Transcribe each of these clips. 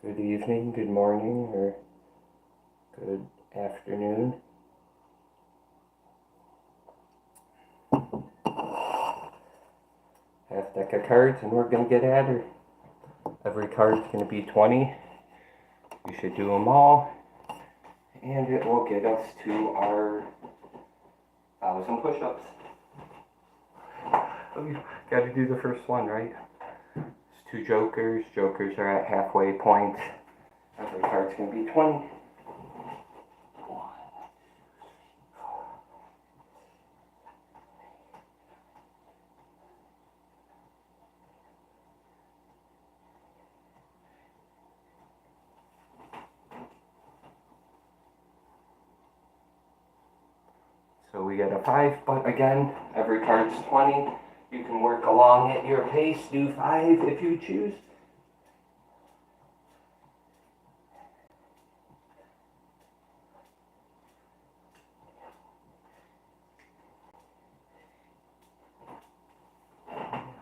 Good evening, good morning, or good afternoon. Half deck of cards, and we're going to get at her. Every card's going to be 20. We should do them all, and it will get us to our 1,000 push-ups. Got to do the first one, right? It's 2 jokers. Jokers are at halfway point. Every card's going to be 20. So we get a 5, but again, every card's 20. You can work along at your pace, do 5 if you choose.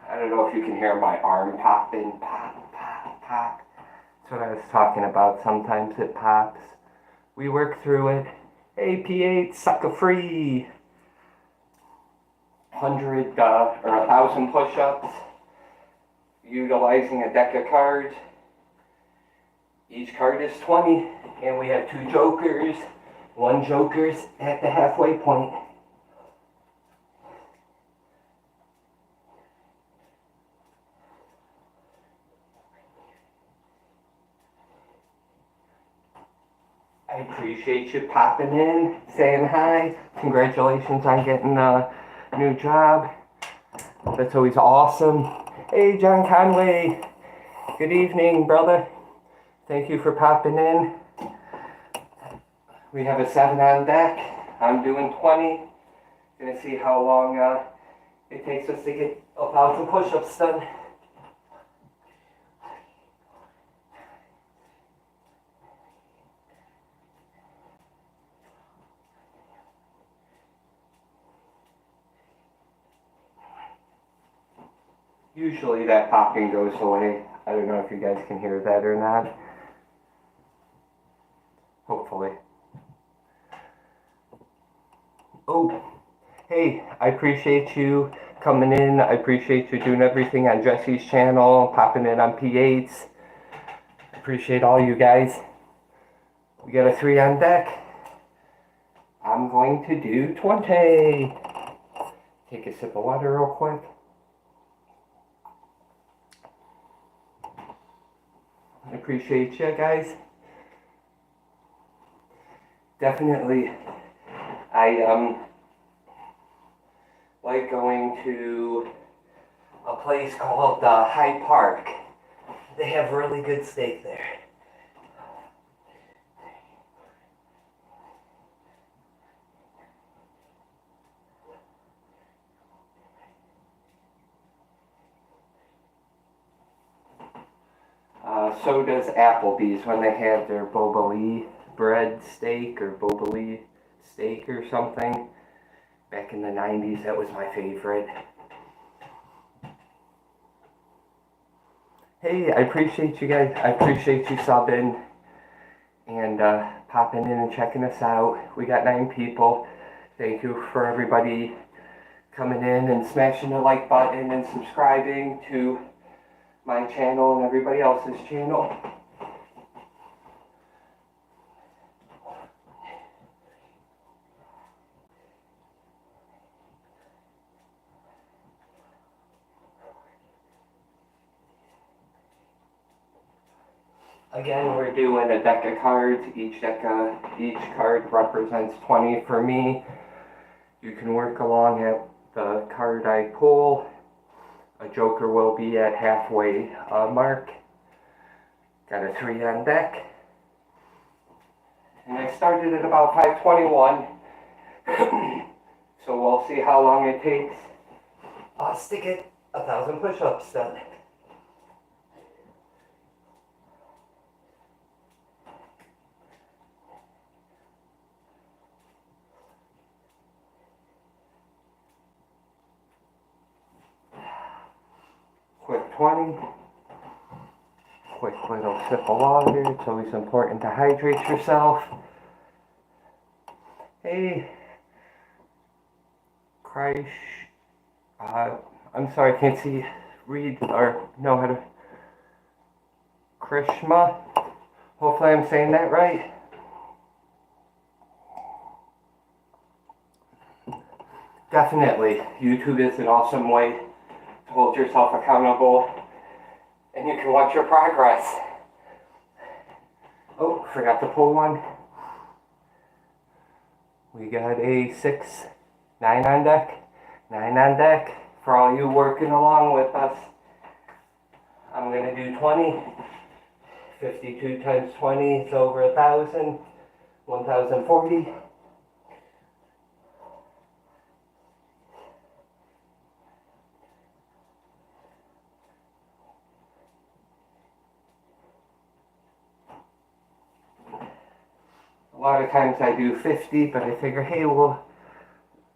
I don't know if you can hear my arm popping, pop, pop, pop. That's what I was talking about. Sometimes it pops. We work through it. Hey, P8, sucker free. 100 or 1,000 push-ups, utilizing a deck of cards. Each card is 20, and we have 2 jokers. 1 joker's at the halfway point. I appreciate you popping in, saying hi. Congratulations on getting a new job. That's always awesome. Hey, John Conway. Good evening, brother. Thank you for popping in. We have a 7 on deck. I'm doing 20. Gonna see how long it takes us to get 1,000 push-ups done. Usually that popping goes away. I don't know if you guys can hear that or not. Hopefully. Oh, hey, I appreciate you coming in. I appreciate you doing everything on Jesse's channel, popping in on P8s. I appreciate all you guys. We got a 3 on deck. I'm going to do 20. Take a sip of water real quick. I appreciate you guys. Definitely, I like going to a place called Hyde Park. They have really good steak there. So does Applebee's when they have their Boboli bread steak or Boboli steak or something. Back in the 90s, that was my favorite. Hey, I appreciate you guys. I appreciate you subbing and popping in and checking us out. We got 9 people. Thank you for everybody coming in and smashing the like button and subscribing to my channel and everybody else's channel. Again, we're doing a deck of cards. Each card represents 20 for me. You can work along at the card I pull. A joker will be at halfway mark. Got a 3 on deck. And I started at about 5:21. So we'll see how long it takes. I'll stick it 1,000 push-ups done. Quick 20, quick Little sip of water. It's always important to hydrate yourself. Hey, Krish. I'm sorry, I can't read or know how to. Krishma. Hopefully I'm saying that right. Definitely, YouTube is an awesome way to hold yourself accountable, and you can watch your progress. Oh, forgot to pull one. We got a 6, 9 on deck. 9 on deck for all you working along with us. I'm going to do 20. 52 times 20 is over 1,000. 1,040. A lot of times I do 50, but I figure, hey, we'll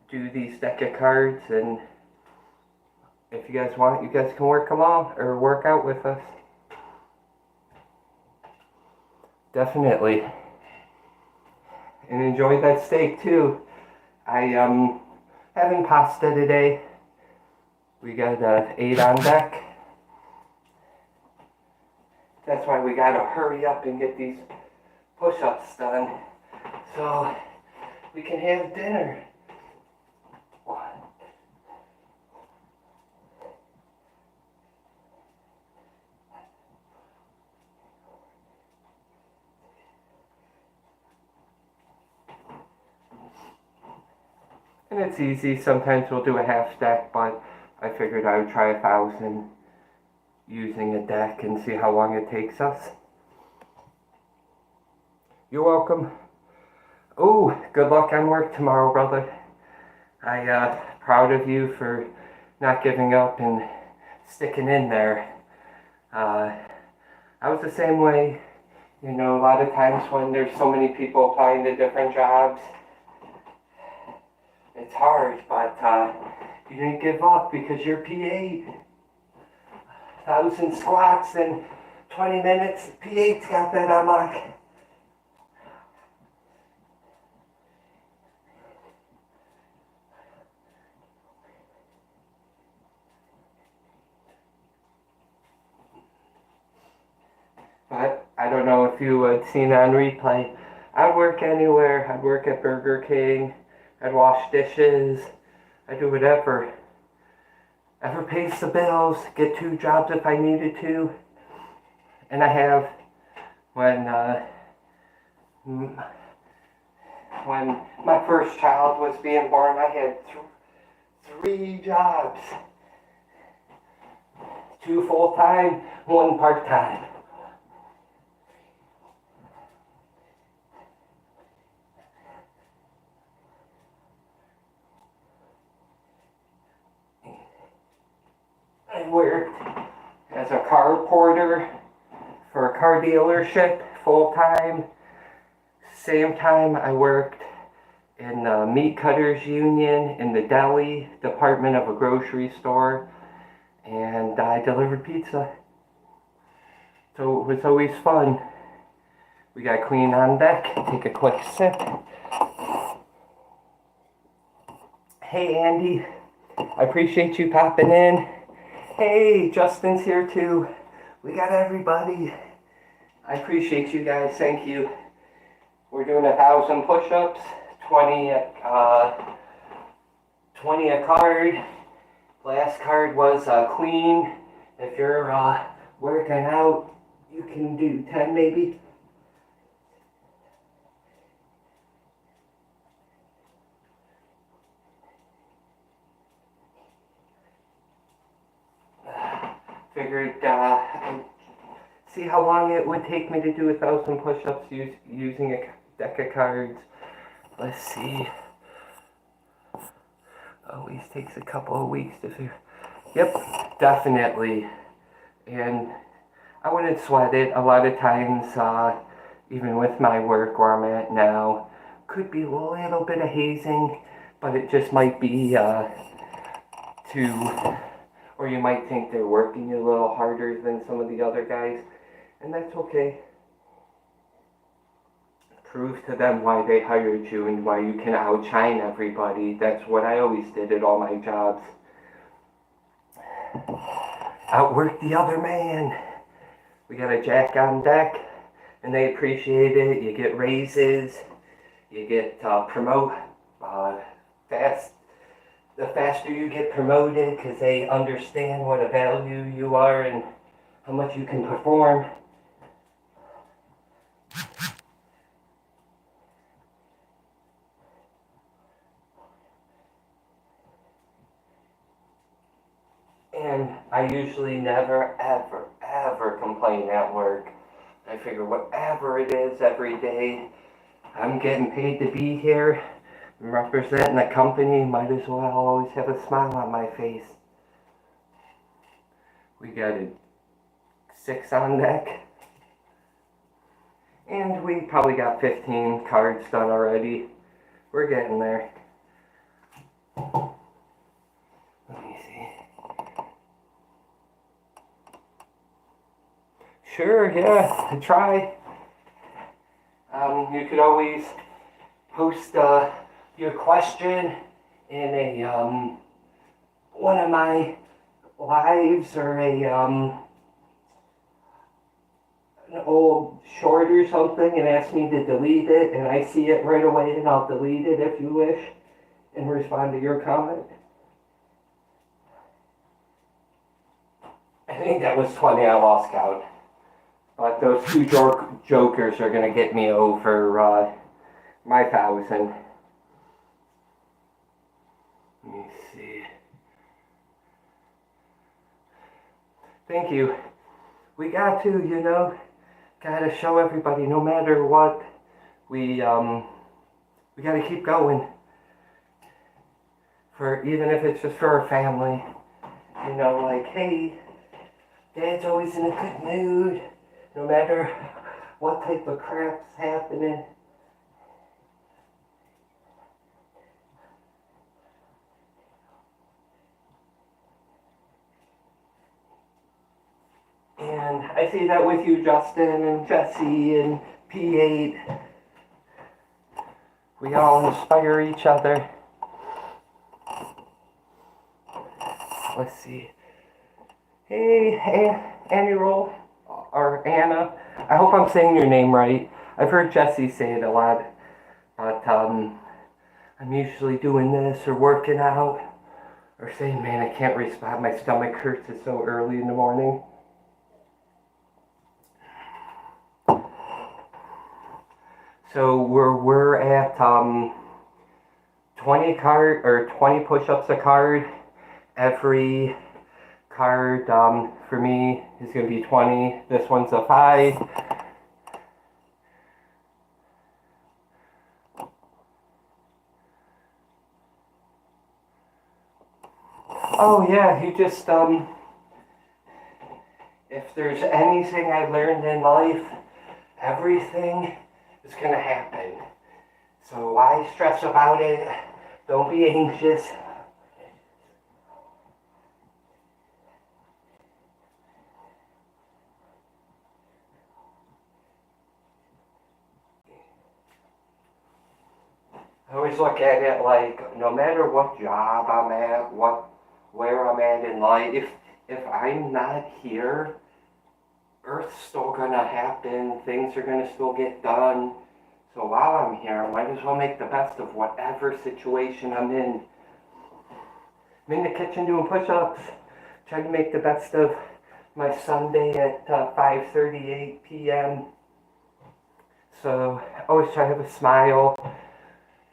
do these deck of cards, and if you guys want, you guys can work along or work out with us. Definitely. And enjoy that steak too. I having pasta today. We got 8 on deck. That's why we gotta hurry up and get these push-ups done so we can have dinner. And it's easy. Sometimes we'll do a half stack, but I figured I would try 1,000 using a deck and see how long it takes us. You're welcome. Oh, good luck on work tomorrow, brother. Proud of you for not giving up and sticking in there. I was the same way. You know, a lot of times when there's so many people applying to different jobs, it's hard, but you didn't give up because you're P8. 1,000 squats in 20 minutes. P8's got that on lock. But I don't know if you had seen on replay. I'd work anywhere. I'd work at Burger King. I'd wash dishes. I'd do whatever. Ever pays the bills. Get 2 jobs if I needed to. And I have. When my first child was being born, I had 3 jobs. 2 full-time, 1 part-time. I worked as a car porter for a car dealership full-time. Same time I worked in the meat cutters union in the deli department of a grocery store, and I delivered pizza. So it was always fun. We got Queen on deck. Take a quick sip. Hey Andy, I appreciate you popping in. Hey, Justin's here too. We got everybody. I appreciate you guys. Thank you. We're doing 1,000 push-ups, 20 a card. Last card was clean. If you're working out, you can do 10 maybe. Figured see how long it would take me to do 1,000 push-ups using a deck of cards. Let's see. Always takes a couple of weeks to figure. Yep, definitely. And I wouldn't sweat it. A lot of times, even with my work where I'm at now, could be a little bit of hazing, but it just might be or you might think they're working a little harder than some of the other guys. And that's okay. Prove to them why they hired you and why you can outshine everybody. That's what I always did at all my jobs. Outwork the other man. We got a jack on deck, and they appreciate it. You get raises, you get fast. The faster you get promoted, because they understand what a value you are and how much you can perform. And I usually never, ever, ever complain at work. I figure whatever it is every day, I'm getting paid to be here. I'm representing the company, might as well always have a smile on my face. We got a 6 on deck. And we probably got 15 cards done already. We're getting there. Let me see. Sure, yeah, try. You could always post your question in a one of my lives or an old short or something and ask me to delete it, and I see it right away and I'll delete it if you wish and respond to your comment. I think that was 20, I lost count. But those two jokers are going to get me over my 1,000. Let me see. Thank you. We got to, gotta show everybody, no matter what, we gotta keep going. For even if it's just for our family, like, hey, Dad's always in a good mood, no matter what type of crap's happening. And I see that with you, Justin and Jesse and P8. We all inspire each other. Let's see. Hey, Annie Roll, or Anna. I hope I'm saying your name right. I've heard Jesse say it a lot. But I'm usually doing this or working out. Or saying, man, I can't respond. My stomach hurts. It's so early in the morning. So we're at 20 push-ups a card. Every card for me is going to be 20. This one's a 5. Oh yeah, you just if there's anything I learned in life, everything is going to happen. So why stress about it? Don't be anxious. I always look at it like, no matter what job I'm at, where I'm at in life, if I'm not here, Earth's still gonna happen, things are gonna still get done. So while I'm here, I might as well make the best of whatever situation I'm in. I'm in the kitchen doing push-ups, trying to make the best of my Sunday at 5:38 p.m. So always try to have a smile.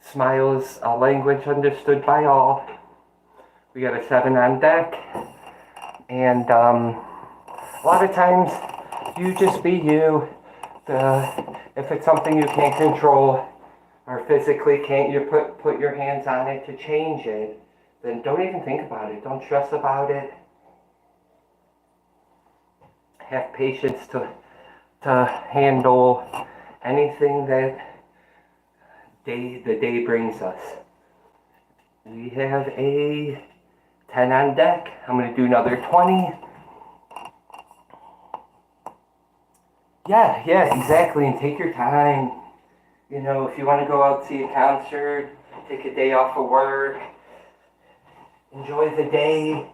Smile is a language understood by all. We got a 7 on deck, and a lot of times you just be you. If it's something you can't control or physically can't you put your hands on it to change it, then don't even think about it. Don't stress about it. Have patience to handle anything that the day brings us. We have a 10 on deck. I'm going to do another 20. Yeah, exactly. And take your time. You know, if you want to go out see a concert, take a day off of work, enjoy the day.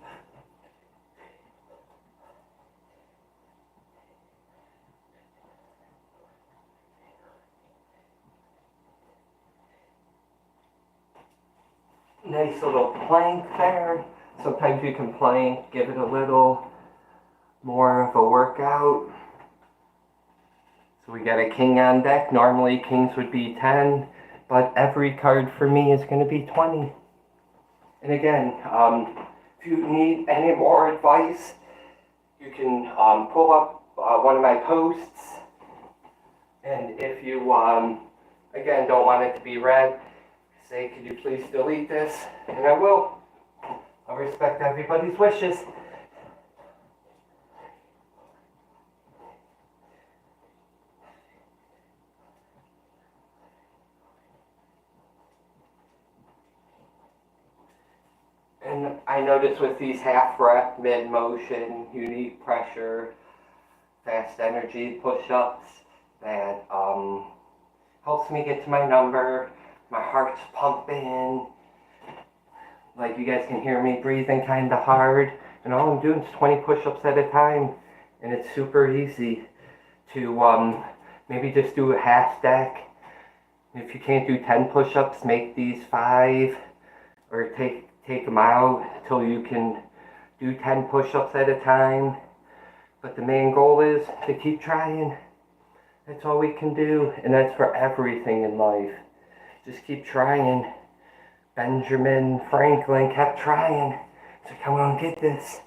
Nice little plank there. Sometimes you can plank, give it a little more of a workout. So we got a king on deck. Normally kings would be 10, but every card for me is going to be 20. And again, if you need any more advice, you can pull up one of my posts. And if you, again, don't want it to be read, say, could you please delete this? And I will. I respect everybody's wishes. And I notice with these half rep, mid motion, unique pressure, fast energy push-ups that helps me get to my number. My heart's pumping. Like you guys can hear me breathing kind of hard. And all I'm doing is 20 push-ups at a time. And it's super easy to maybe just do a half stack. If you can't do 10 push-ups, make these 5 or take them out until you can do 10 push-ups at a time. But the main goal is to keep trying. That's all we can do, and that's for everything in life. Just keep trying. Benjamin Franklin kept trying. So come on, get this.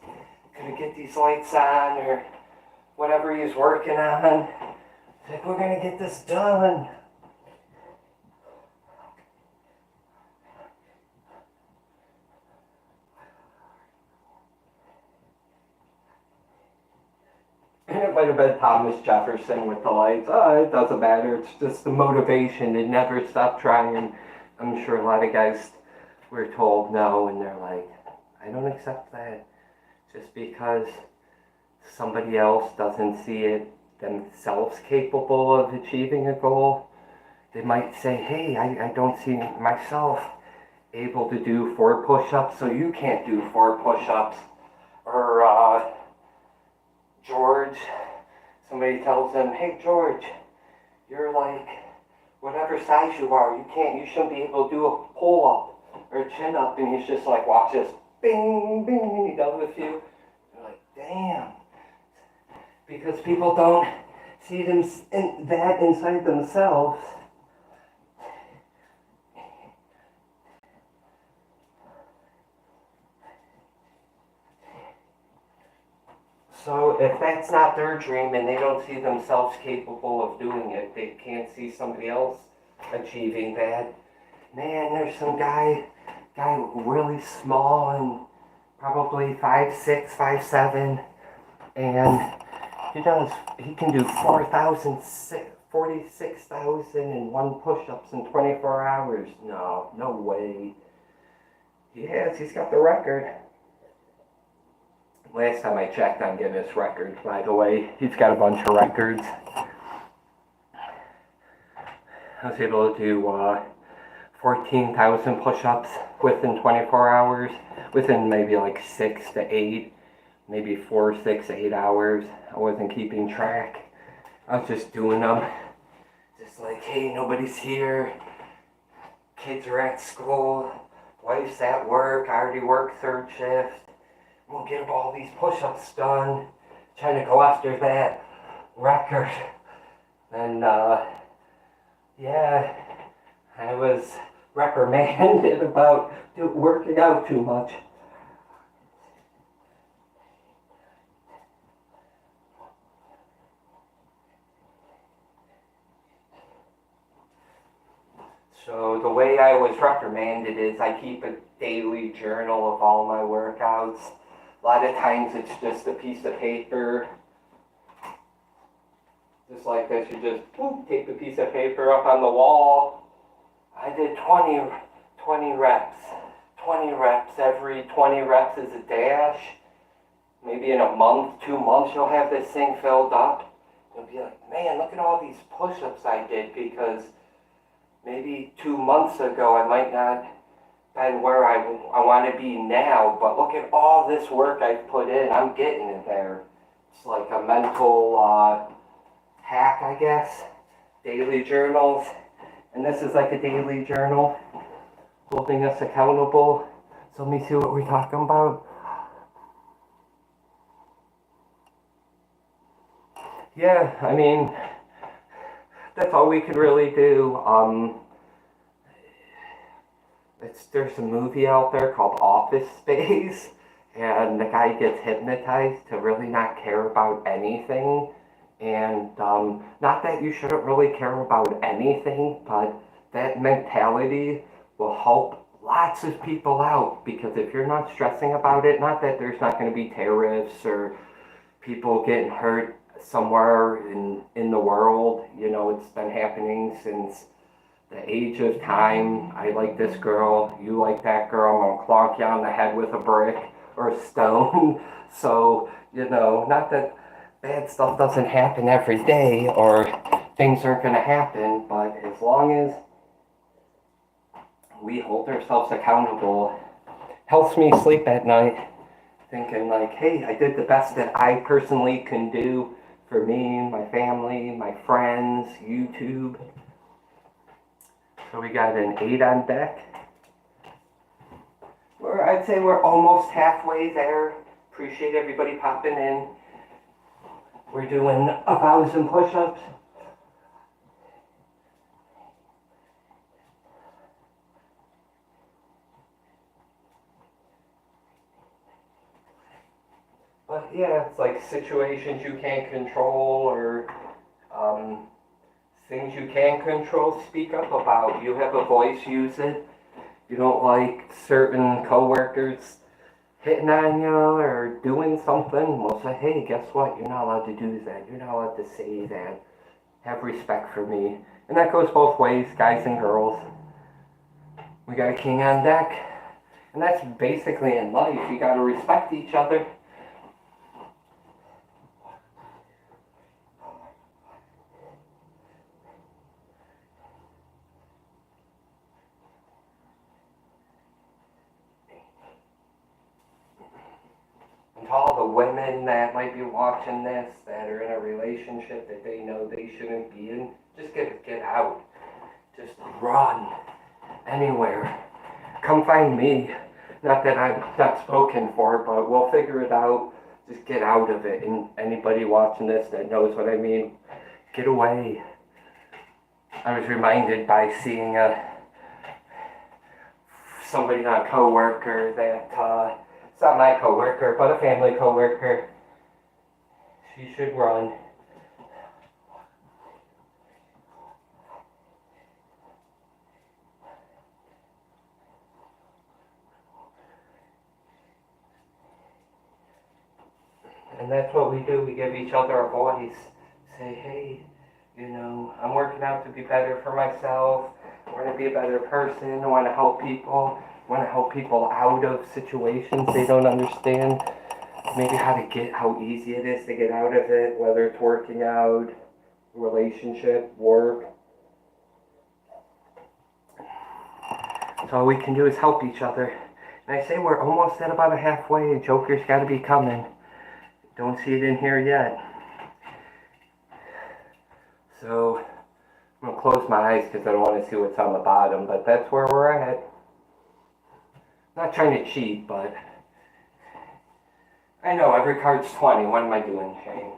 Gonna get these lights on or whatever he's working on. It's like, we're gonna get this done. It might have been Thomas Jefferson with the lights. Oh, it doesn't matter. It's just the motivation to never stop trying. I'm sure a lot of guys were told no, and they're like, I don't accept that. Just because somebody else doesn't see it themselves capable of achieving a goal, they might say, hey, I don't see myself able to do 4 push-ups, so you can't do 4 push-ups. Or, George, somebody tells them, hey George, you're like whatever size you are, you shouldn't be able to do a pull-up or a chin-up, and he's just like, watch this, bing, bing, and he does a few. You're like, damn. Because people don't see that inside themselves. So if that's not their dream and they don't see themselves capable of doing it, they can't see somebody else achieving that. Man, there's some guy really small and probably 5'6", 5'7", and he can do 46,001 push-ups in 24 hours. No way. He's got the record. Last time I checked on Guinness records, by the way, he's got a bunch of records. I was able to do 14,000 push-ups within 24 hours, within maybe like 6 to 8, maybe 4, 6, 8 hours. I wasn't keeping track. I was just doing them. Just like, hey, nobody's here. Kids are at school. Wife's at work. I already work 3rd shift. We'll get all these push-ups done, trying to go after that record. And I was reprimanded about working out too much. So the way I was reprimanded is I keep a daily journal of all my workouts. A lot of times it's just a piece of paper. Just like this, you just take the piece of paper up on the wall. I did 20 reps. 20 reps. Every 20 reps is a dash. Maybe in a month, 2 months, you'll have this thing filled up. you'll be like, man, look at all these push-ups I did, because maybe 2 months ago I might not been where I want to be now, but look at all this work I've put in. I'm getting it there. It's like a mental hack, I guess. Daily journals. And this is like a daily journal holding us accountable. So let me see what we're talking about. Yeah, I mean, that's all we could really do. There's a movie out there called Office Space, and the guy gets hypnotized to really not care about anything. And not that you shouldn't really care about anything, but that mentality will help lots of people out, because if you're not stressing about it, not that there's not going to be tariffs or people getting hurt somewhere in the world. You know, it's been happening since the age of time. I like this girl, you like that girl, I'm gonna clonk you on the head with a brick or a stone. So, you know, not that bad stuff doesn't happen every day or things aren't gonna happen, but as long as we hold ourselves accountable, helps me sleep at night thinking like, hey, I did the best that I personally can do for me, my family, my friends, YouTube. So we got an 8 on deck. I'd say we're almost halfway there. Appreciate everybody popping in. We're doing 1,000 push-ups. But yeah, it's like situations you can't control, or things you can control, speak up about. You have a voice, use it. You don't like certain coworkers hitting on you or doing something, well say, hey, guess what? You're not allowed to do that. You're not allowed to say that. Have respect for me. And that goes both ways, guys and girls. We got a king on deck. And that's basically in life. You gotta respect each other. And to all the women that might be watching this, that are in a relationship that they know they shouldn't be in, just get out. Just run anywhere. Come find me. Not that I'm not spoken for, but we'll figure it out. Just get out of it. And anybody watching this that knows what I mean, get away. I was reminded by seeing somebody, not a coworker, that it's not my coworker, but a family coworker. She should run. And that's what we do. We give each other a voice. Say, hey, you know, I'm working out to be better for myself. I want to be a better person. I want to help people. I want to help people out of situations they don't understand. Maybe how easy it is to get out of it, whether it's working out, relationship, work. So all we can do is help each other. And I say we're almost at about a halfway. Joker's got to be coming. Don't see it in here yet. So I'm going to close my eyes because I don't want to see what's on the bottom, but that's where we're at. Not trying to cheat, but I know every card's 20. What am I doing, Shane?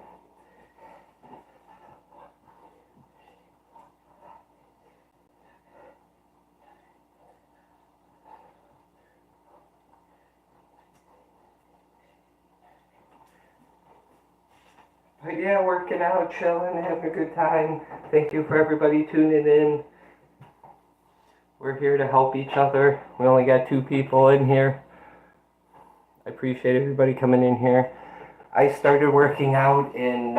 But yeah, working out, chilling, having a good time. Thank you for everybody tuning in. We're here to help each other. We only got 2 people in here. I appreciate everybody coming in here. I started working out in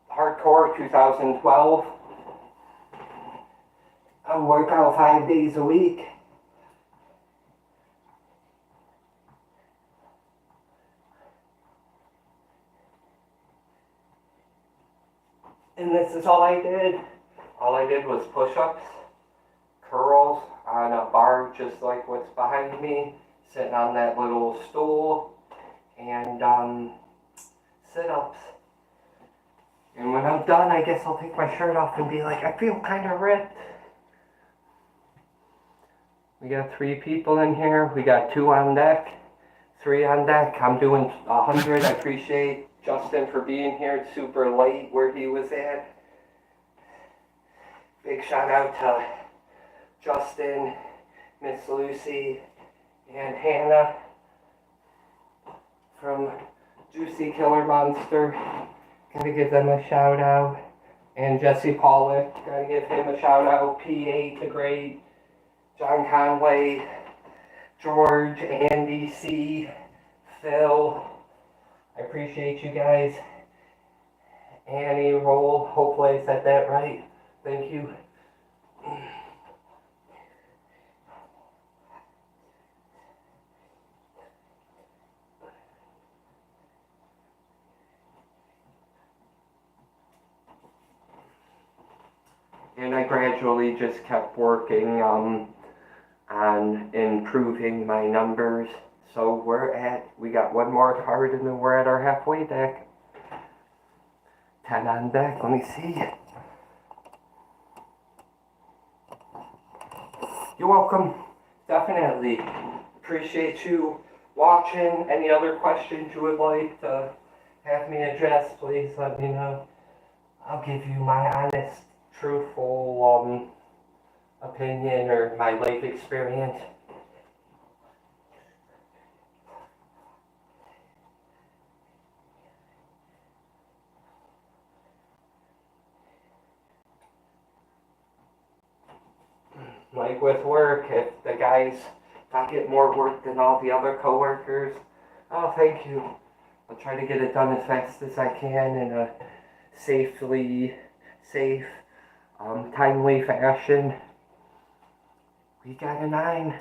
hardcore 2012. I work out 5 days a week. And this is all I did. All I did was push-ups, curls on a bar just like what's behind me, sitting on that little stool, and sit-ups. And when I'm done, I guess I'll take my shirt off and be like, I feel kind of ripped. We got 3 people in here. We got 2 on deck, 3 on deck. I'm doing 100. I appreciate Justin for being here. It's super late where he was at. Big shout out to Justin, Miss Lucy, and Hannah from Juicy Killer Monster. Gotta give them a shout out. And Jesse Pollock, gotta give him a shout out. P8 the Great, John Conway, George, Andy C, Phil. I appreciate you guys. Annie Roll, hopefully I said that right. Thank you. And I gradually just kept working on improving my numbers. So we got 1 more card and then we're at our halfway deck. 10 on deck, let me see. You're welcome. Definitely. Appreciate you watching. Any other questions you would like to have me address, please let me know. I'll give you my honest, truthful opinion or my life experience. Like with work, if I get more work than all the other coworkers, oh, thank you. I'll try to get it done as fast as I can in a safe, timely fashion. We got a 9.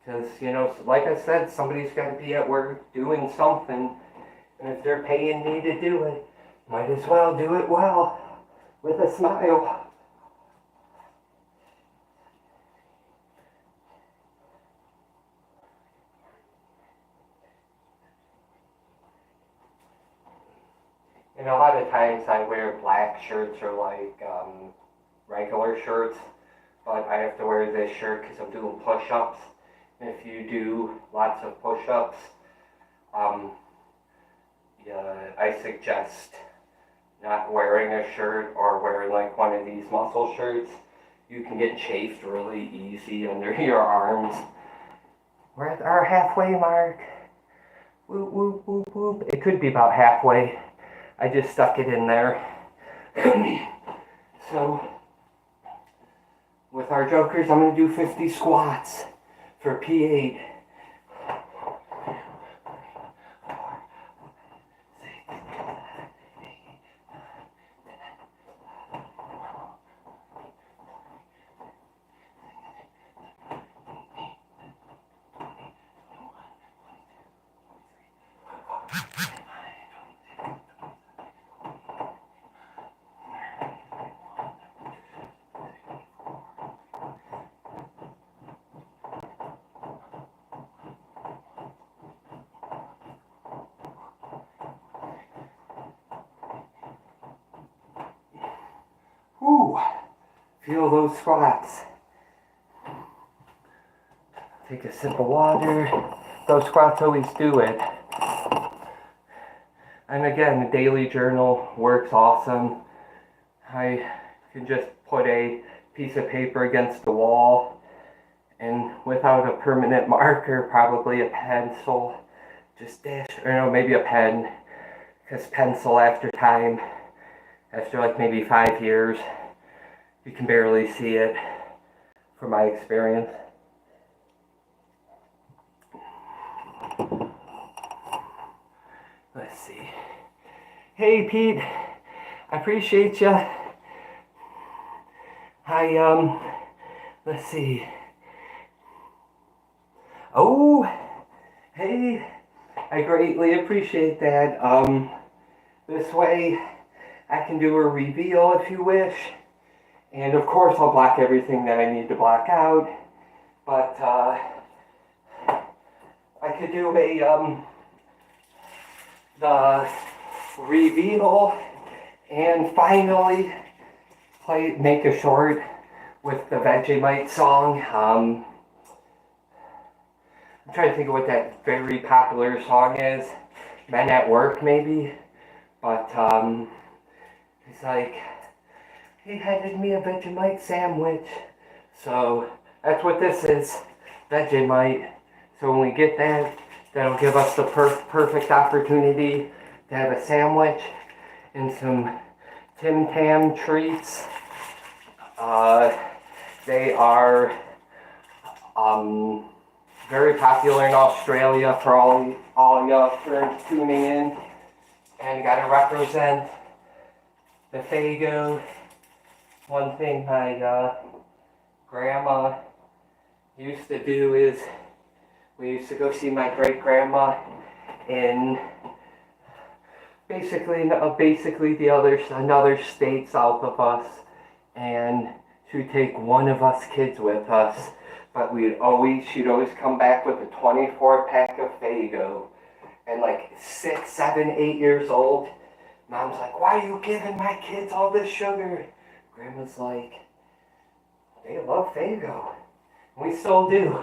Because, like I said, somebody's got to be at work doing something. And if they're paying me to do it, might as well do it well, with a smile. And a lot of times I wear black shirts or regular shirts, but I have to wear this shirt because I'm doing push-ups. And if you do lots of push-ups, I suggest not wearing a shirt or wearing like one of these muscle shirts. You can get chafed really easy under your arms. We're at our halfway mark. Whoop, whoop, whoop, whoop. It could be about halfway. I just stuck it in there. So, with our jokers, I'm going to do 50 squats for P8. Whew, feel those squats. Take a sip of water. Those squats always do it. And again, the daily journal works awesome. I can just put a piece of paper against the wall and without a permanent marker, probably a pencil, just dash, or maybe a pen, because pencil after time, after like maybe 5 years, you can barely see it, from my experience. Let's see. Hey Pete, I appreciate you. Let's see. Oh, hey, I greatly appreciate that. This way I can do a reveal if you wish. And of course I'll black everything that I need to black out. But I could do the reveal and finally make a short with the Vegemite song. I'm trying to think of what that very popular song is. Men at Work, maybe. But it's like, he handed me a Vegemite sandwich. So that's what this is, Vegemite. So when we get that, that'll give us the perfect opportunity to have a sandwich and some Tim Tam treats. They are very popular in Australia for all y'all tuning in. And gotta represent the Faygo. One thing my grandma used to do is we used to go see my great grandma in basically another state south of us, and she'd take one of us kids with us, but she'd always come back with a 24-pack of Faygo. And like 6, 7, 8 years old, Mom's like, why are you giving my kids all this sugar? Grandma's like, they love Faygo. We still do.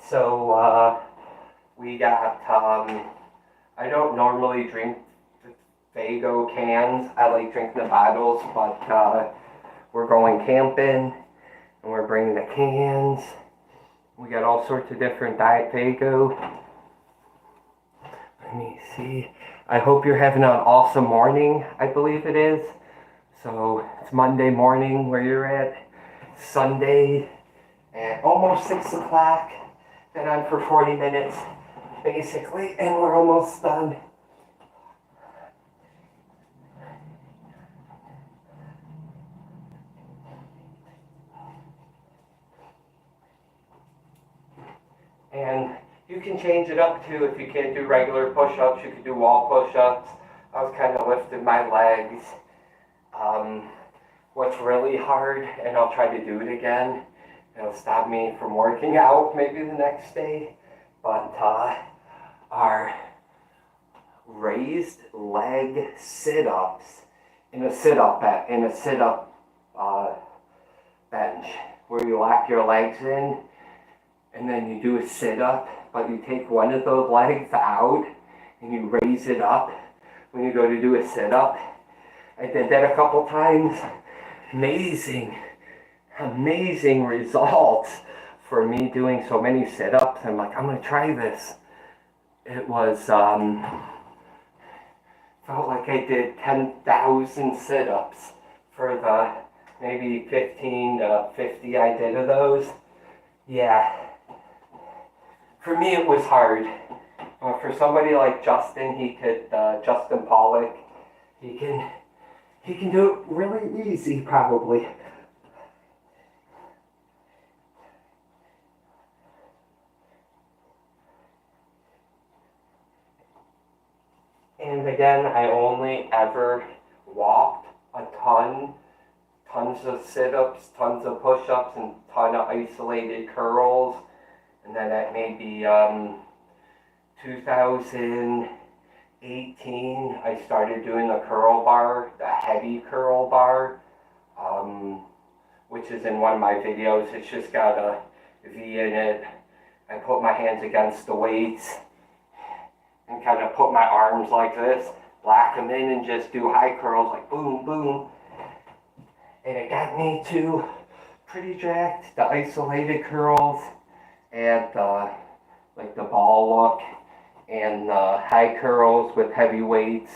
So we got, I don't normally drink Faygo cans. I like drinking the bottles, but we're going camping and we're bringing the cans. We got all sorts of different Diet Faygo. Let me see. I hope you're having an awesome morning, I believe it is. So it's Monday morning where you're at. Sunday at almost 6 o'clock. Been on for 40 minutes, basically, and we're almost done. And you can change it up too. If you can't do regular push-ups, you can do wall push-ups. I was kind of lifting my legs. What's really hard, and I'll try to do it again, it'll stop me from working out maybe the next day, but are raised leg sit-ups in a sit-up bench, where you lock your legs in and then you do a sit-up, but you take one of those legs out and you raise it up when you go to do a sit-up. I did that a couple times. Amazing results for me doing so many sit-ups. I'm like, I'm gonna try this. It was felt like I did 10,000 sit-ups for the maybe 15 to 50 I did of those. Yeah, for me it was hard. For somebody like Justin, Justin Pollock, he can do it really easy probably. And again, I only ever walked a ton, tons of sit-ups, tons of push-ups, and ton of isolated curls. And then at maybe 2018, I started doing the curl bar, the heavy curl bar, which is in one of my videos. It's just got a V in it. I put my hands against the weights and kind of put my arms like this, lock them in, and just do high curls like boom, boom. And it got me to pretty jacked. The isolated curls and like the ball look, and high curls with heavy weights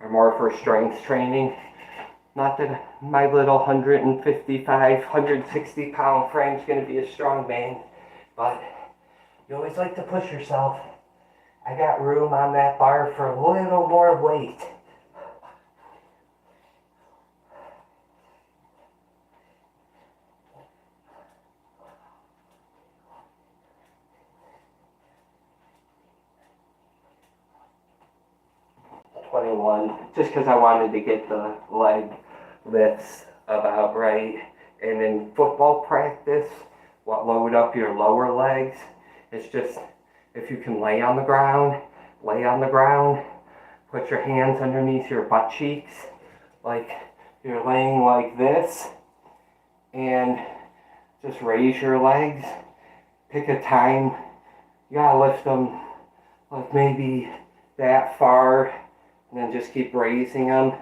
are more for strength training. Not that my little 155, 160 pound frame's gonna be a strong man, but you always like to push yourself. I got room on that bar for a little more weight. one just because I wanted to get the leg lifts about right. And in football practice, what load up your lower legs, it's just if you can lay on the ground, put your hands underneath your butt cheeks, like you're laying like this, and just raise your legs. Pick a time. You gotta lift them like maybe that far, and then just keep raising them.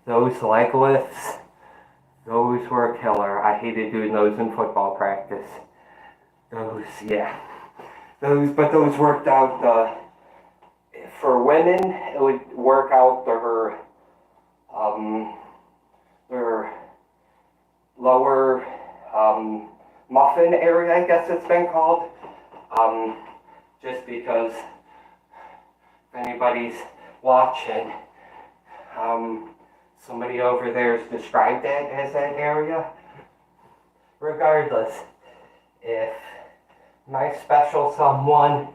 Those leg lifts, those were a killer. I hated doing those in football practice. Those, yeah. But those worked out. For women, it would work out their lower muffin area, I guess it's been called. Just because if anybody's watching, somebody over there has described that as that area. Regardless, if my special someone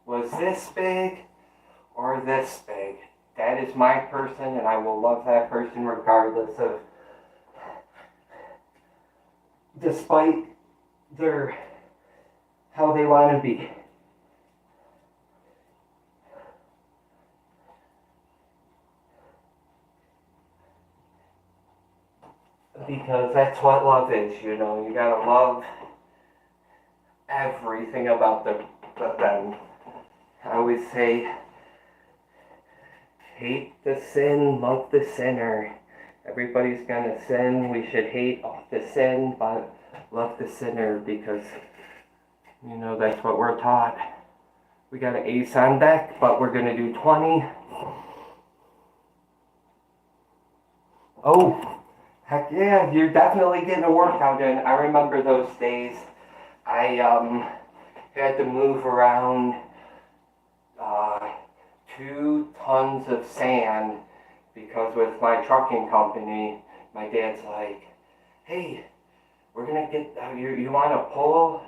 was this big or this big, that is my person, and I will love that person regardless of, despite their, how they want to be. Because that's what love is, you know. You gotta love everything about them. I always say, hate the sin, love the sinner. Everybody's gonna sin. We should hate the sin, but love the sinner, because, you know, that's what we're taught. We got an ace on deck, but we're gonna do 20. Oh, heck yeah, you're definitely getting a workout in. I remember those days. I had to move around 2 tons of sand, because with my trucking company, my dad's like, hey, we're gonna get, you want a pull?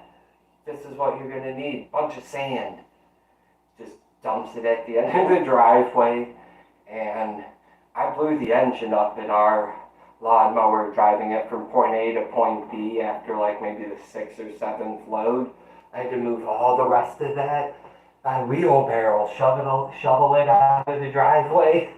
This is what you're gonna need, bunch of sand. Just dumps it at the end of the driveway, and I blew the engine up in our lawnmower driving it from point A to point B after like maybe the 6th or 7th load. I had to move all the rest of that by wheelbarrow, shovel it out of the driveway.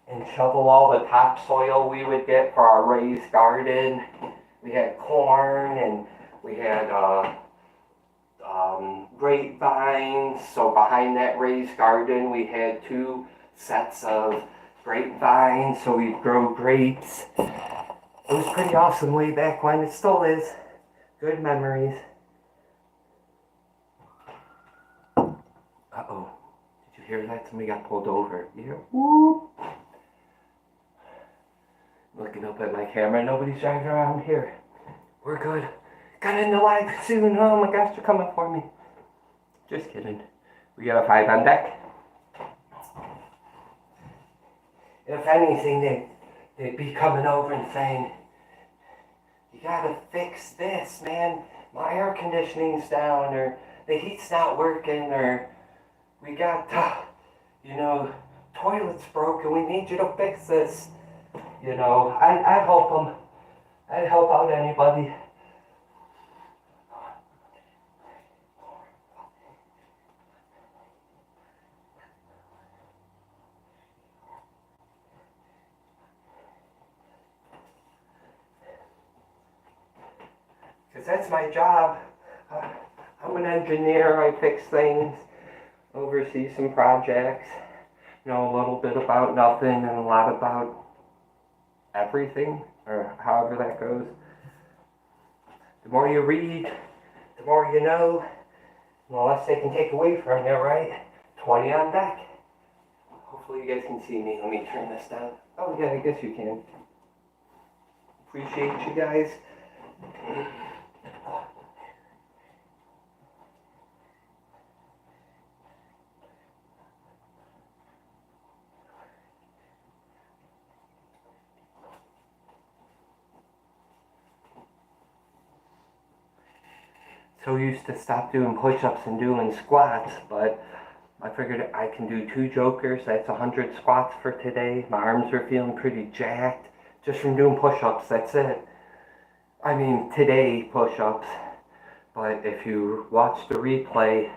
And shovel all the topsoil we would get for our raised garden. We had corn, and we had grapevines. So behind that raised garden, we had 2 sets of grapevines, so we'd grow grapes. It was pretty awesome way back when. It still is. Good memories. Uh-oh. Did you hear that? Somebody got pulled over. You hear? Whoop. Looking up at my camera. Nobody's driving around here. We're good. Got in the lag soon. Oh my gosh, they're coming for me. Just kidding. We got a 5 on deck. If anything, they'd be coming over and saying, you gotta fix this, man. My air conditioning's down, or the heat's not working, or we got, you know, toilet's broken. We need you to fix this. You know, I'd help them. I'd help out anybody. Because that's my job. I'm an engineer. I fix things, oversee some projects, know a little bit about nothing and a lot about everything, or however that goes. The more you read, the more you know, the less they can take away from you, right? 20 on deck. Hopefully you guys can see me. Let me turn this down. Oh yeah, I guess you can. Appreciate you guys. so used to stop doing push-ups and doing squats, but I figured I can do 2 jokers. That's 100 squats for today. My arms are feeling pretty jacked just from doing push-ups. That's it. I mean, today push-ups. But if you watch the replay,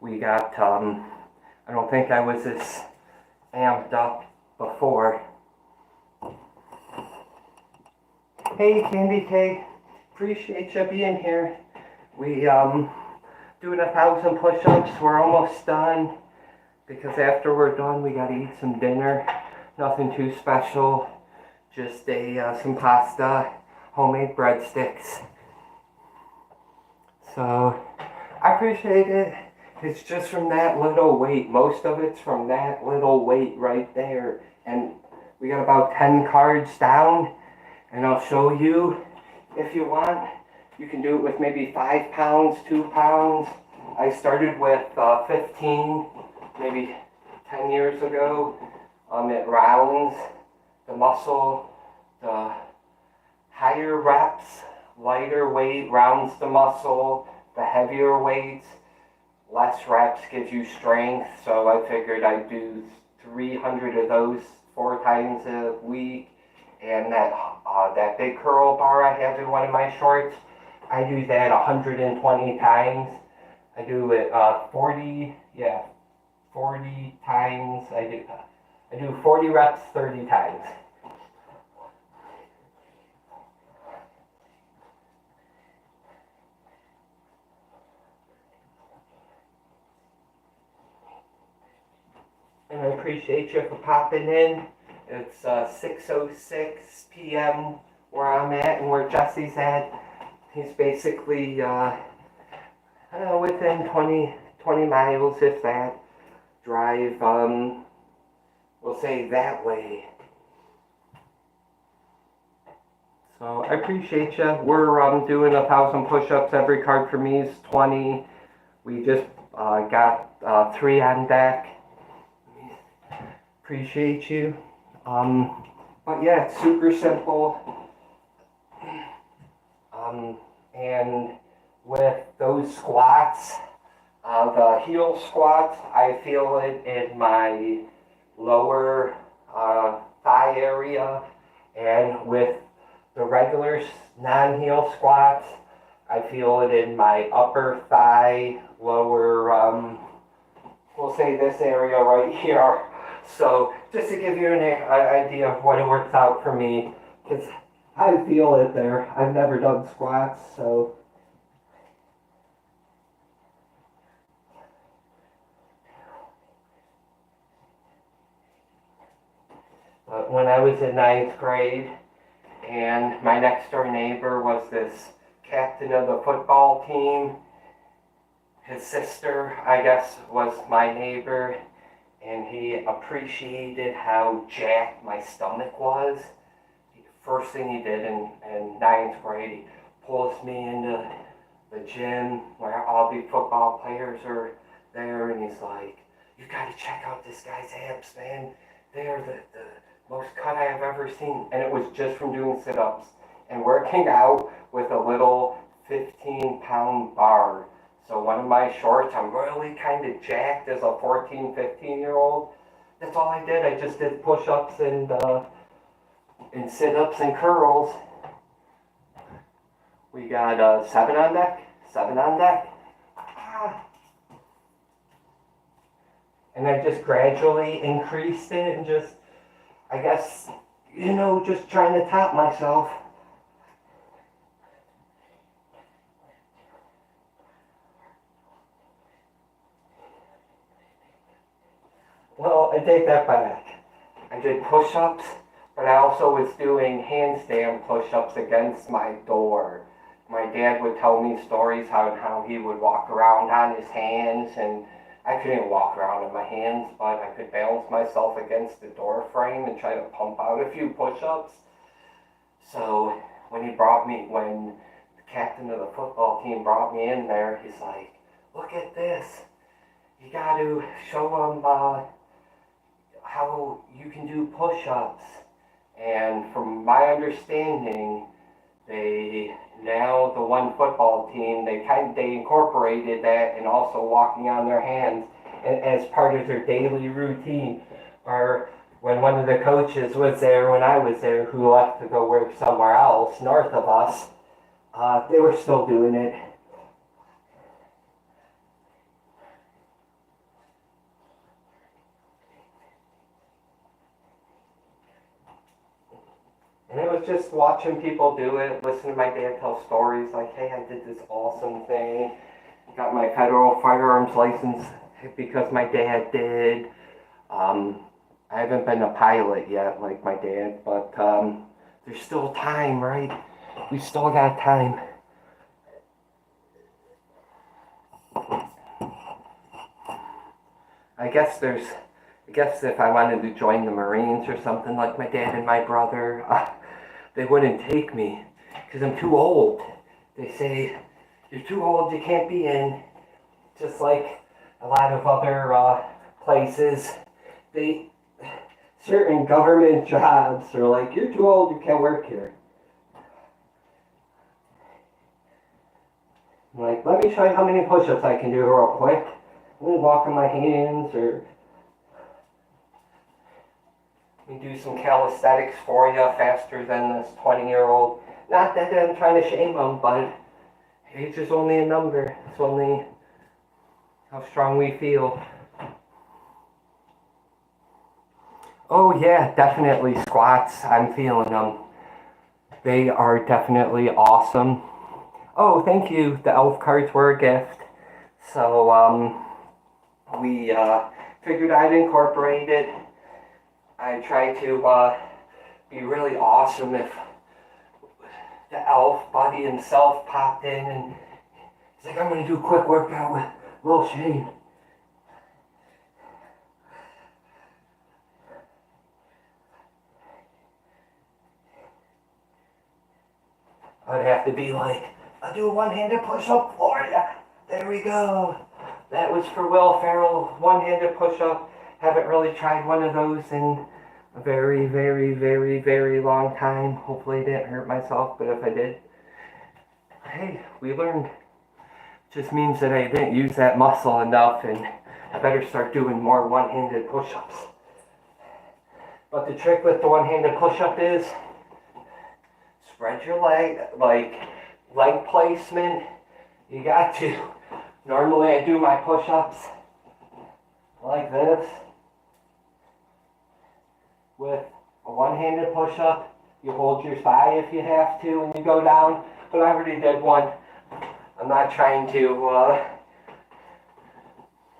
we got, I don't think I was this amped up before. Hey, Candy K. Appreciate you being here. We, doing 1,000 push-ups. We're almost done. Because after we're done, we gotta eat some dinner. Nothing too special. Just some pasta, homemade breadsticks. So, I appreciate it. It's just from that little weight. Most of it's from that little weight right there. And we got about 10 cards down. And I'll show you if you want. You can do it with maybe 5 pounds, 2 pounds. I started with 15, maybe 10 years ago. It rounds the muscle. The higher reps, lighter weight rounds the muscle. The heavier weights, less reps gives you strength. So I figured I'd do 300 of those 4 times a week. And that big curl bar I have in one of my shorts, I do that 120 times. I do it 40 times. I do 40 reps 30 times. And I appreciate you for popping in. It's 6:06 p.m. where I'm at and where Jesse's at. He's basically within 20 miles, if that. Drive, we'll say that way. So I appreciate you. We're doing 1,000 push-ups. Every card for me is 20. We just got 3 on deck. Appreciate you. But yeah, it's super simple. And with those squats, the heel squats, I feel it in my lower thigh area. And with the regular non-heel squats, I feel it in my upper thigh, lower, we'll say this area right here. So just to give you an idea of what it works out for me, because I feel it there. I've never done squats, so. But when I was in 9th grade, and my next door neighbor was this captain of the football team, his sister, I guess, was my neighbor. And he appreciated how jacked my stomach was. First thing he did in 9th grade, he pulls me into the gym where all the football players are there, and he's like, "You gotta check out this guy's abs, man. They're the most cut I have ever seen." And it was just from doing sit-ups and working out with a little 15-pound bar. So one of my shorts, I'm really kind of jacked as a 14, 15-year-old. That's all I did. I just did push-ups and sit-ups and curls. We got 7 on deck. 7 on deck. And I just gradually increased it and just, I guess, just trying to top myself. Well, I take that back. I did push-ups, but I also was doing handstand push-ups against my door. My dad would tell me stories how he would walk around on his hands, and I couldn't walk around on my hands, but I could balance myself against the door frame and try to pump out a few push-ups. So when the captain of the football team brought me in there, he's like, "Look at this. You got to show them how you can do push-ups." And from my understanding, They now the one football team they incorporated that and also walking on their hands as part of their daily routine. Or when one of the coaches was there when I was there, who left to go work somewhere else north of us, they were still doing it. And it was just watching people do it, listening to my dad tell stories like, hey, I did this awesome thing, got my federal firearms license because my dad did. I haven't been a pilot yet like my dad, but there's still time, right? We still got time. I guess if I wanted to join the Marines or something like my dad and my brother, they wouldn't take me because I'm too old. They say, you're too old, you can't be in. Just like a lot of other places, certain government jobs are like, you're too old, you can't work here. I'm like, let me show you how many push-ups I can do real quick. Let me walk on my hands, or let me do some calisthenics for you faster than this 20-year-old. Not that I'm trying to shame them, but age is only a number. It's only how strong we feel. Oh yeah, definitely squats. I'm feeling them. They are definitely awesome. Oh, thank you. The elf cards were a gift. So we figured I'd incorporate it. I try to be really awesome if the elf buddy himself popped in and he's like, I'm going to do a quick workout with Will Shane. I'd have to be like, I'll do a one-handed push-up for you. There we go. That was for Will Ferrell, one-handed push-up. Haven't really tried one of those in a very, very, very, very long time. Hopefully I didn't hurt myself, but if I did, hey, we learned. Just means that I didn't use that muscle enough, and I better start doing more one-handed push-ups. But the trick with the one-handed push-up is spread your leg, like leg placement. You got to. Normally I do my push-ups like this with a one-handed push-up. You hold your thigh if you have to and you go down, but I already did one. I'm not trying to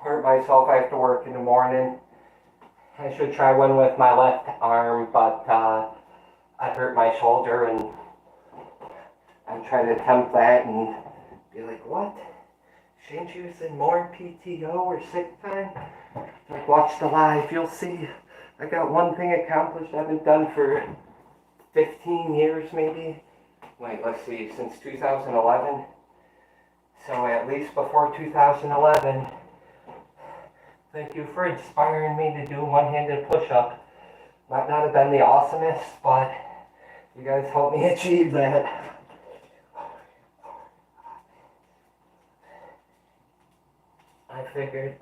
hurt myself after work in the morning. I should try one with my left arm, but I hurt my shoulder, and I'm trying to attempt that and be like, what? Shane's using more PTO or sick time? Like, watch the live, you'll see. I got one thing accomplished I haven't done for 15 years maybe. Wait, let's see, since 2011. So at least before 2011, thank you for inspiring me to do one-handed push-up. Might not have been the awesomest, but you guys helped me achieve that. I figured,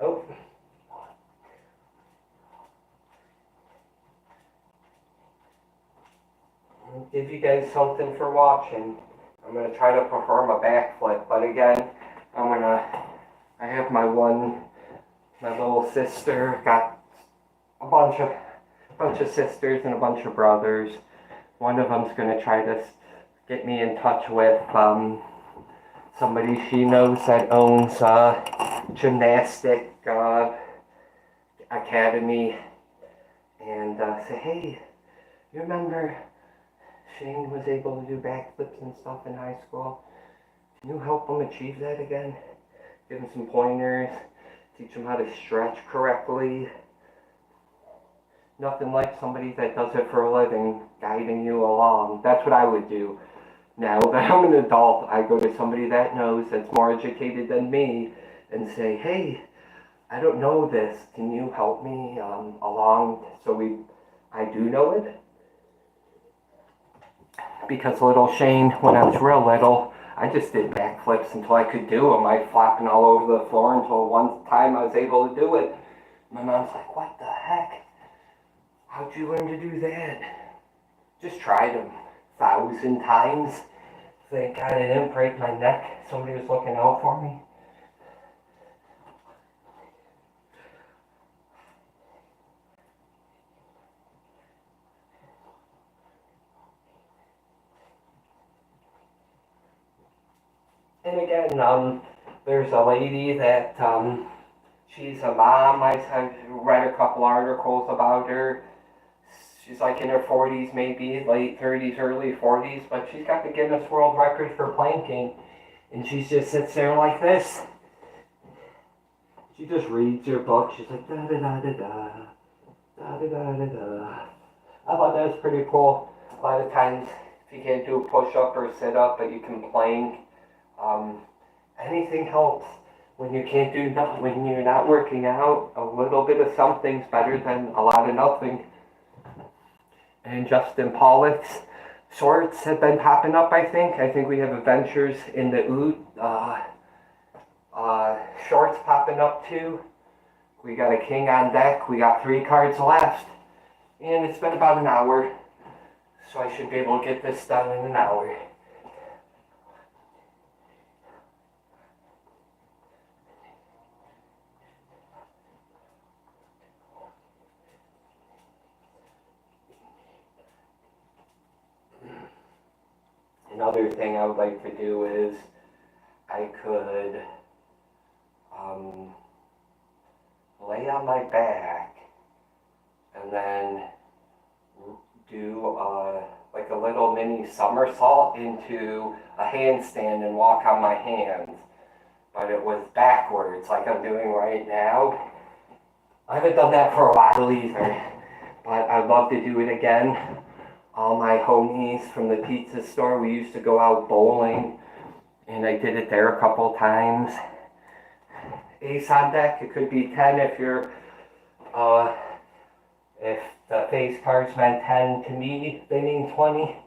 give you guys something for watching. I'm going to try to perform a backflip, but again, I have my little sister, got a bunch of sisters and a bunch of brothers. One of them's going to try to get me in touch with somebody she knows that owns a gymnastic academy, and say, hey, you remember Shane was able to do backflips and stuff in high school? Can you help him achieve that again? Give him some pointers, teach him how to stretch correctly. Nothing like somebody that does it for a living guiding you along. That's what I would do. Now that I'm an adult, I go to somebody that knows, that's more educated than me, and say, hey, I don't know this. Can you help me along so I do know it? because little Shane, when I was real little, I just did backflips until I could do them. I flopping all over the floor until one time I was able to do it. My mom's like, what the heck? How'd you learn to do that? Just tried them 1,000 times. Thank God I didn't break my neck. Somebody was looking out for me. And again, there's a lady that, she's a mom. I've read a couple articles about her. She's like in her 40s, maybe late 30s, early 40s, but she's got the Guinness World Record for planking. And she just sits there like this. She just reads her book. She's like, da da da da da, da da da da da. I thought that was pretty cool. A lot of times, if you can't do a push-up or sit-up, but you can plank, anything helps. When you can't do nothing, when you're not working out, a little bit of something's better than a lot of nothing. And Justin Pollock's shorts have been popping up, I think. I think we have adventures in the Oot shorts popping up too. We got a king on deck. We got 3 cards left. And it's been about an hour. So I should be able to get this done in an hour. Another thing I would like to do is I could lay on my back and then do like a little mini somersault into a handstand and walk on my hands. But it was backwards like I'm doing right now. I haven't done that for a while either, but I'd love to do it again. All my homies from the pizza store, we used to go out bowling, and I did it there a couple times. Ace on deck, it could be 10 if you're, if the face cards meant 10 to me, they mean 20.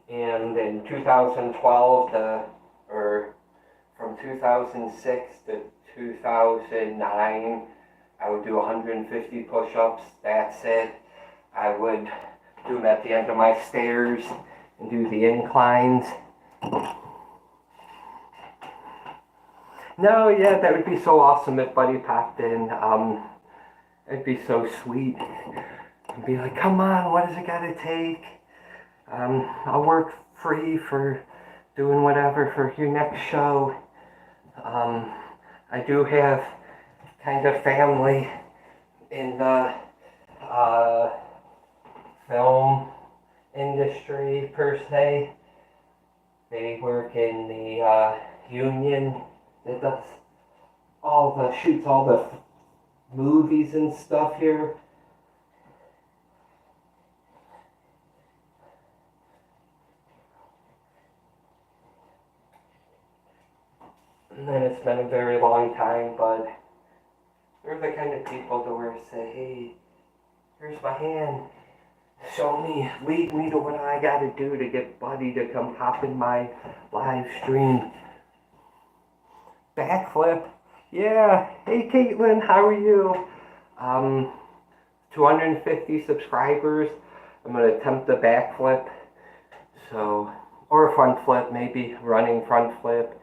And in 2012, or from 2006 to 2009, I would do 150 push-ups. That's it. I would do them at the end of my stairs and do the inclines. No, yeah, that would be so awesome if Buddy popped in. It'd be so sweet. And be like, come on, what does it gotta take? I'll work free for doing whatever for your next show. I do have kind of family in the film industry per se. They work in the union that does shoots all the movies and stuff here. And then it's been a very long time, but they're the kind of people to where say, hey, here's my hand. Show me, lead me to what I gotta do to get Buddy to come hop in my live stream. Backflip. Yeah. Hey, Caitlin, how are you? 250 subscribers. I'm gonna attempt a backflip. So, or a front flip, maybe running front flip.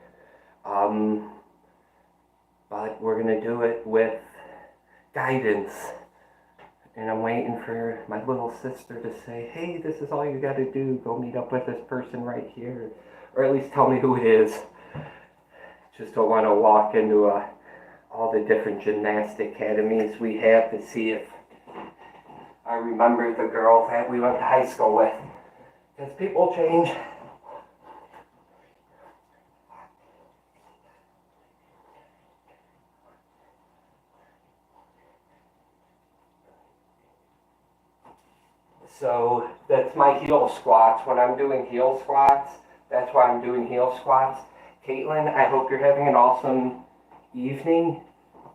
But we're gonna do it with guidance. And I'm waiting for my little sister to say, hey, this is all you gotta do. Go meet up with this person right here. Or at least tell me who it is. Just don't want to walk into all the different gymnastic academies we have to see if I remember the girl that we went to high school with. Because people change. So that's my heel squats. When I'm doing heel squats, that's why I'm doing heel squats. Caitlin, I hope you're having an awesome evening.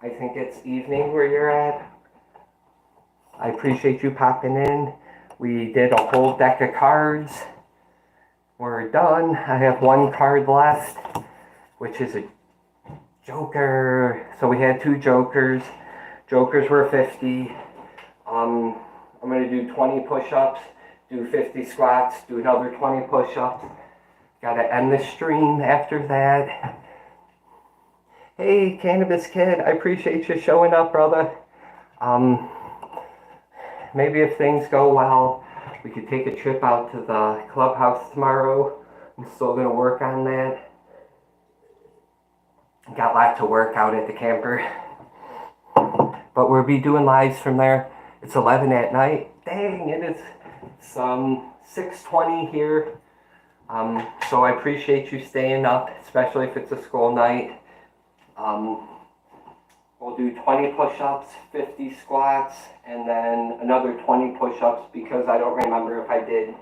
I think it's evening where you're at. I appreciate you popping in. We did a whole deck of cards. We're done. I have one card left, which is a Joker. So we had 2 Jokers. Jokers were 50. I'm going to do 20 push-ups, do 50 squats, do another 20 push-ups. Got to end the stream after that. Hey, Cannabis Kid, I appreciate you showing up, brother. Maybe if things go well, we could take a trip out to the clubhouse tomorrow. I'm still going to work on that. Got a lot to work out at the camper. But we'll be doing lives from there. It's 11 at night. Dang, it's 6:20 here. So I appreciate you staying up, especially if it's a school night. We'll do 20 push-ups, 50 squats, and then another 20 push-ups because I don't remember if I did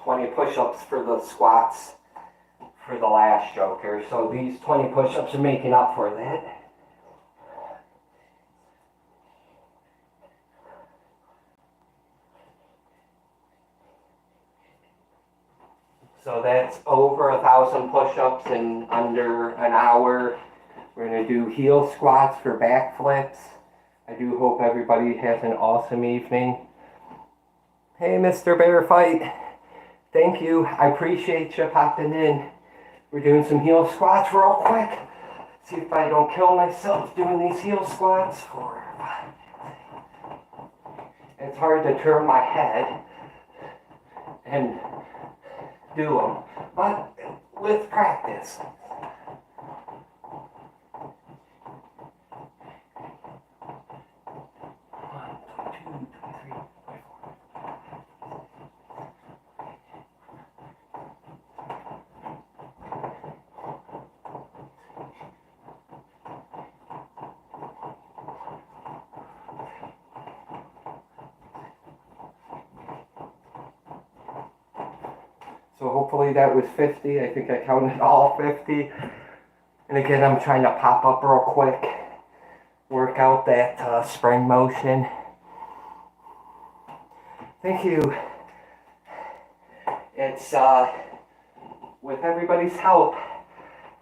20 push-ups for the squats for the last Joker. So these 20 push-ups are making up for that. So that's over 1,000 push-ups in under an hour. We're going to do heel squats for back flips. I do hope everybody has an awesome evening. Hey, Mr. Bear Fight. Thank you. I appreciate you popping in. We're doing some heel squats real quick. See if I don't kill myself doing these heel squats. 4, 5. It's hard to turn my head and do them, but with practice. So hopefully that was 50. I think I counted all 50. And again, I'm trying to pop up real quick, work out that spring motion. Thank you. It's, with everybody's help,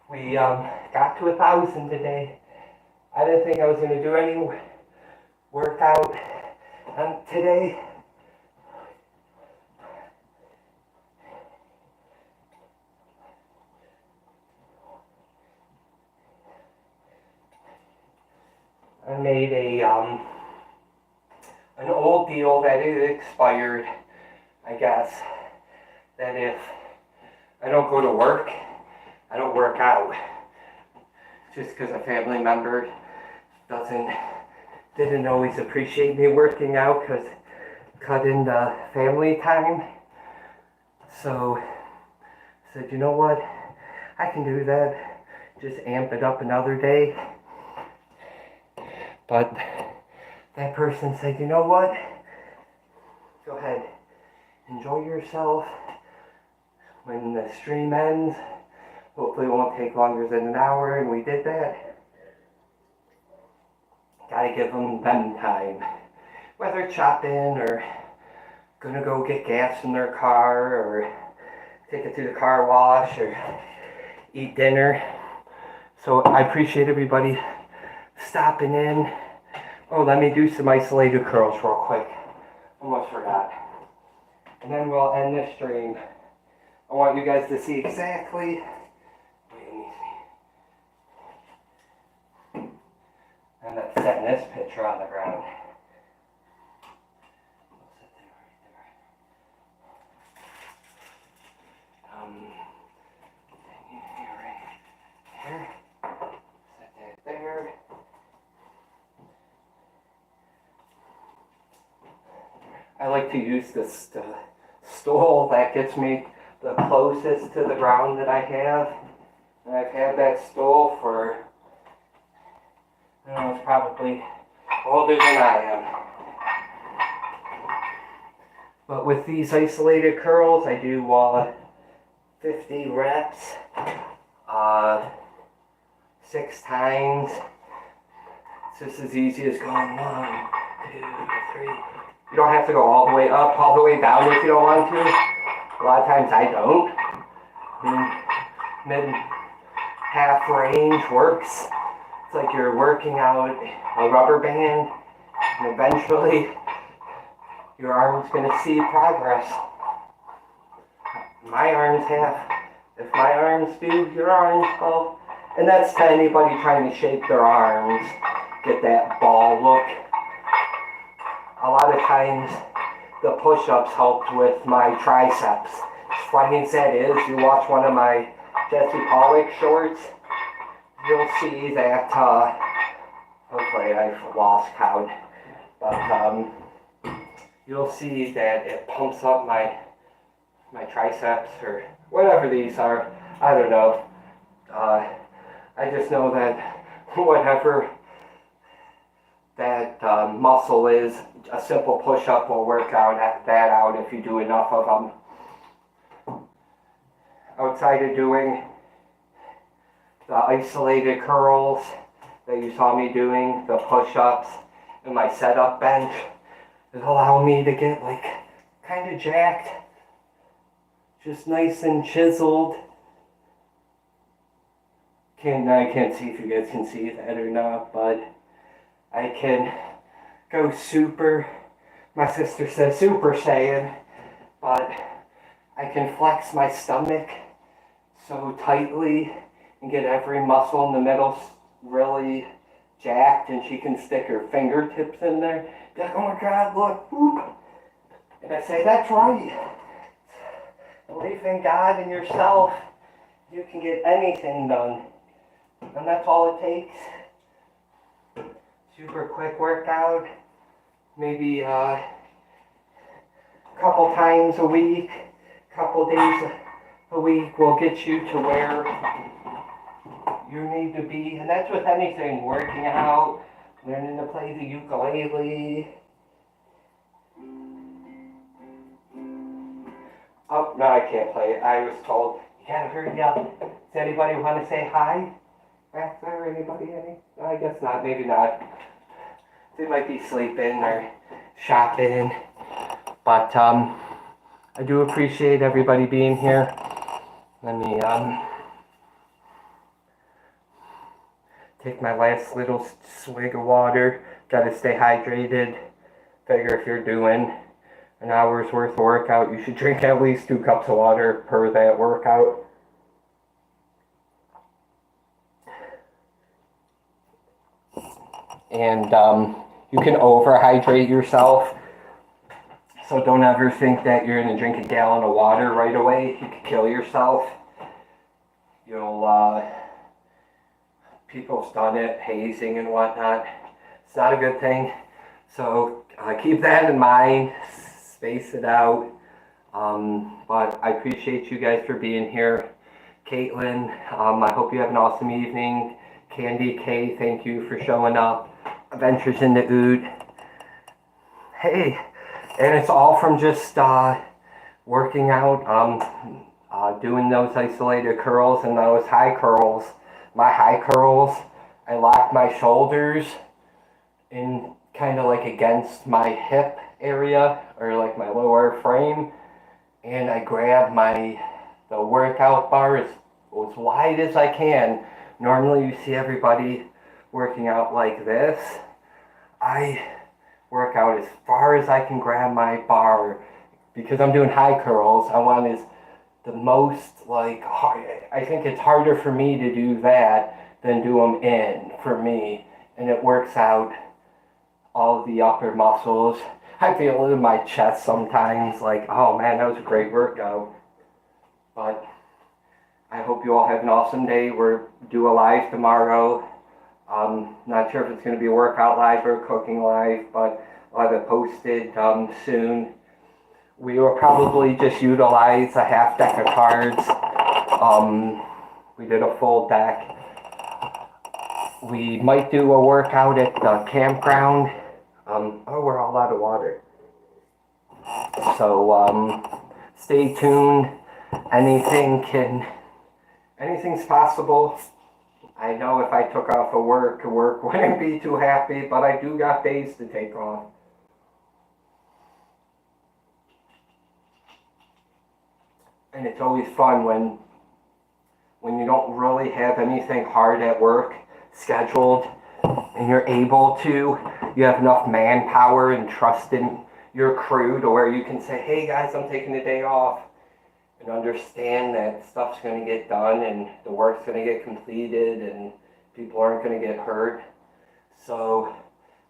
we got to 1,000 today. I didn't think I was going to do any workout today. I made an old deal that is expired, I guess, that if I don't go to work, I don't work out. Just because a family member didn't always appreciate me working out because cut into family time. So I said, you know what, I can do that. Just amp it up another day. But that person said, you know what? Go ahead, enjoy yourself. When the stream ends, hopefully it won't take longer than an hour, and we did that. Gotta give them time. Whether chopping or gonna go get gas in their car or take it to the car wash or eat dinner. So I appreciate everybody stopping in. Oh, let me do some isolated curls real quick. Almost forgot. And then we'll end this stream. I want you guys to see exactly. And I'm setting this picture on the ground. Right here. Set that there. I like to use this stool that gets me the closest to the ground that I have. And I've had that stool for, I don't know, it's probably older than I am. But with these isolated curls, I do 50 reps. 6 times. It's just as easy as going 1, 2, 3. You don't have to go all the way up, all the way down if you don't want to. A lot of times I don't. Mid half range works. It's like you're working out a rubber band, and eventually your arm's going to see progress. My arms have. If my arms do, your arms will. And that's to anybody trying to shape their arms, get that ball look. A lot of times the push-ups helped with my triceps. As funny as that is, you watch one of my Jesse Pollock shorts, you'll see that, hopefully I've lost count, but you'll see that it pumps up my triceps, or whatever these are. I don't know. I just know that whatever that muscle is, a simple push-up will work that out if you do enough of them. Outside of doing the isolated curls that you saw me doing, the push-ups, and my setup bench, it allow me to get like kind of jacked, just nice and chiseled. I can't see if you guys can see that or not, but I can go super, my sister says super saiyan, but I can flex my stomach so tightly and get every muscle in the middle really jacked, and she can stick her fingertips in there. Be like, oh my God, look, whoop. And I say, that's right. Believe in God and yourself, you can get anything done. And that's all it takes. Super quick workout, maybe a couple times a week, couple days a week will get you to where you need to be. And that's with anything, working out, learning to play the ukulele. Oh, no, I can't play it. I was told, you gotta hurry up. Does anybody want to say hi? Back there, anybody? I guess not, maybe not. They might be sleeping or shopping. But I do appreciate everybody being here. Let me take my last little swig of water. Gotta stay hydrated. Figure if you're doing an hour's worth of workout, you should drink at least 2 cups of water per that workout. And you can overhydrate yourself. So don't ever think that you're going to drink a gallon of water right away. You could kill yourself. People's done it, hazing and whatnot. It's not a good thing. So keep that in mind. Space it out. But I appreciate you guys for being here. Caitlin, I hope you have an awesome evening. Candy K, thank you for showing up. Adventures in the Ood. Hey, and it's all from just working out, doing those isolated curls and those high curls. My high curls, I lock my shoulders in kind of like against my hip area, or like my lower frame, and I grab the workout bar as wide as I can. Normally you see everybody working out like this. I work out as far as I can grab my bar, because I'm doing high curls. I want the most hard. I think it's harder for me to do that than do them in for me, and it works out all the upper muscles. I feel it in my chest sometimes, like, oh man, that was a great workout. But I hope you all have an awesome day. We're due a live tomorrow. Not sure if it's going to be a workout live or a cooking live, but I'll have it posted soon. We will probably just utilize a half deck of cards. We did a full deck. We might do a workout at the campground. We're all out of water. So stay tuned. anything's possible. I know if I took off of work wouldn't be too happy, but I do got days to take off. And it's always fun when you don't really have anything hard at work scheduled and you're able to, you have enough manpower and trust in your crew to where you can say, hey guys, I'm taking a day off, and understand that stuff's going to get done and the work's going to get completed and people aren't going to get hurt. So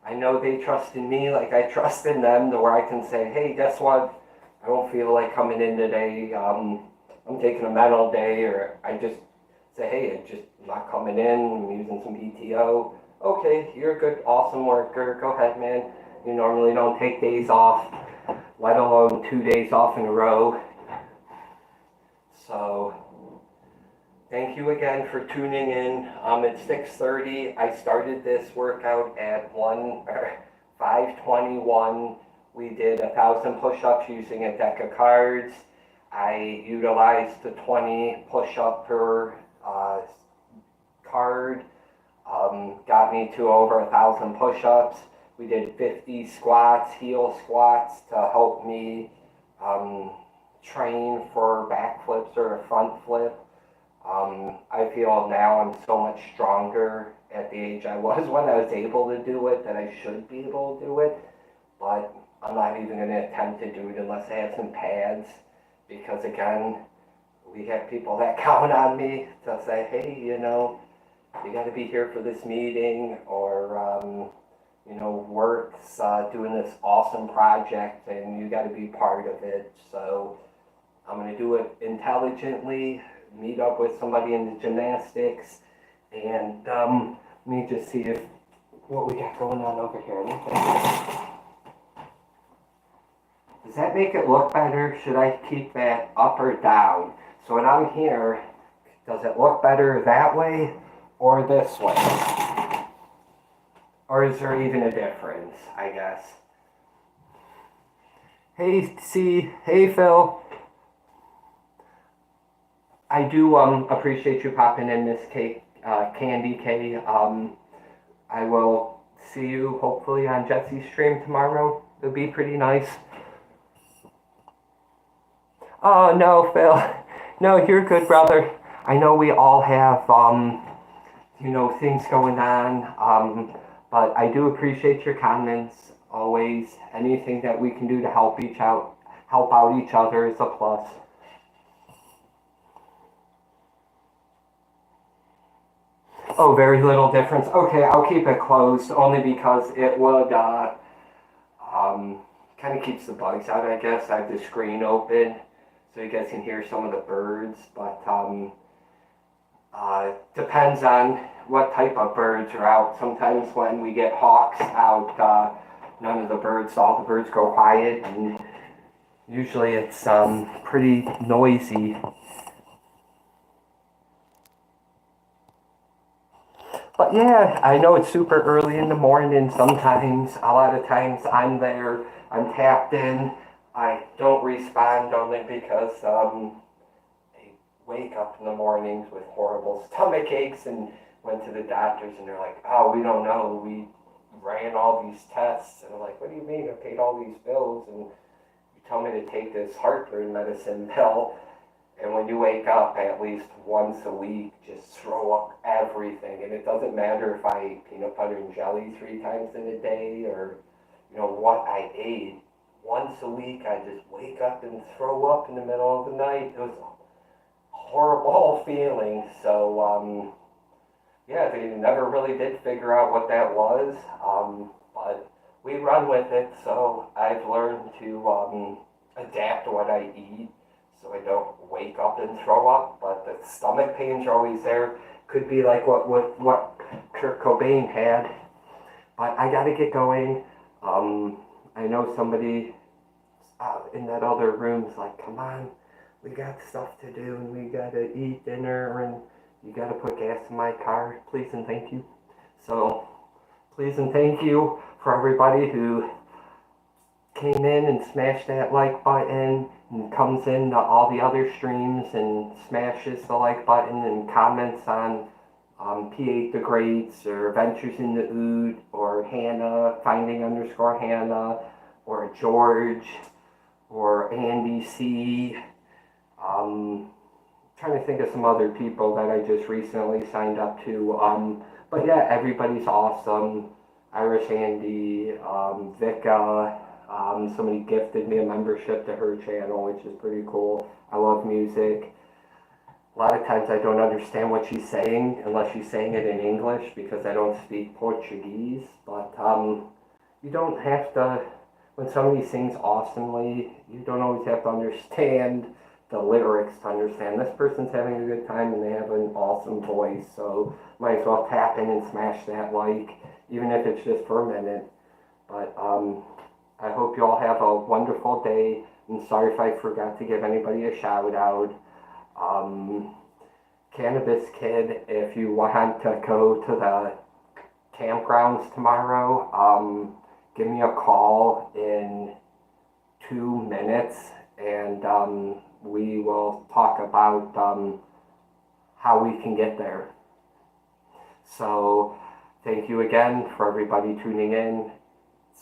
I know they trust in me like I trust in them, to where I can say, hey, guess what? I don't feel like coming in today. I'm taking a mental day, or I just say, hey, I'm just not coming in. I'm using some PTO. Okay, you're a good, awesome worker. Go ahead, man. You normally don't take days off, let alone 2 days off in a row. So thank you again for tuning in. It's 6:30. I started this workout at 5:21. We did 1,000 push-ups using a deck of cards. I utilized the 20 push-up per card. Got me to over 1,000 push-ups. We did 50 squats, heel squats, to help me train for back flips or a front flip. I feel now I'm so much stronger at the age I was when I was able to do it, that I should be able to do it. But I'm not even going to attempt to do it unless I have some pads, because again, we have people that count on me to say, hey, you got to be here for this meeting, or work's doing this awesome project and you got to be part of it. So I'm going to do it intelligently, meet up with somebody in the gymnastics, and let me just see what we got going on over here. Does that make it look better? Should I keep that up or down? So when I'm here, does it look better that way or this way? Or is there even a difference, I guess? Hey, C. Hey, Phil. I do appreciate you popping in, Miss Candy K. I will see you hopefully on Jesse's stream tomorrow. It'll be pretty nice. Oh, no, Phil. No, you're good, brother. I know we all have, things going on, but I do appreciate your comments. Always, anything that we can do to help out each other is a plus. Oh, very little difference. Okay, I'll keep it closed, only because it would, kind of keeps the bugs out, I guess. I have the screen open, so you guys can hear some of the birds, but depends on what type of birds are out. Sometimes when we get hawks out, all the birds go quiet, and usually it's pretty noisy. But yeah, I know it's super early in the morning sometimes. A lot of times I'm there, I'm tapped in. I don't respond only because I wake up in the mornings with horrible stomach aches and went to the doctors, and they're like, oh, we don't know. We ran all these tests. And I'm like, what do you mean? I paid all these bills and you tell me to take this heartburn medicine pill. And when you wake up at least once a week, just throw up everything. And it doesn't matter if I eat peanut butter and jelly 3 times in a day, or what I ate. Once a week, I just wake up and throw up in the middle of the night. It was a horrible feeling. So, yeah, they never really did figure out what that was. But we run with it. So I've learned to adapt to what I eat, so I don't wake up and throw up. But the stomach pains are always there. Could be like what Kurt Cobain had. But I gotta get going. I know somebody in that other room's like, come on, we got stuff to do, and we gotta eat dinner, and you gotta put gas in my car. Please and thank you. So, please and thank you for everybody who came in and smashed that like button and comes into all the other streams and smashes the like button and comments on P8 the Greats or Ventures in the Ood or Hannah, finding_Hannah, or George or Andy C. Trying to think of some other people that I just recently signed up to. But yeah, everybody's awesome. Irish Andy, Vika, somebody gifted me a membership to her channel, which is pretty cool. I love music. A lot of times I don't understand what she's saying unless she's saying it in English because I don't speak Portuguese. But you don't have to, when somebody sings awesomely, you don't always have to understand the lyrics to understand this person's having a good time and they have an awesome voice. So might as well tap in and smash that like, even if it's just for a minute. But I hope you all have a wonderful day. I'm sorry if I forgot to give anybody a shout out. Cannabis Kid, if you want to go to the campgrounds tomorrow, give me a call in 2 minutes and we will talk about how we can get there. So thank you again for everybody tuning in,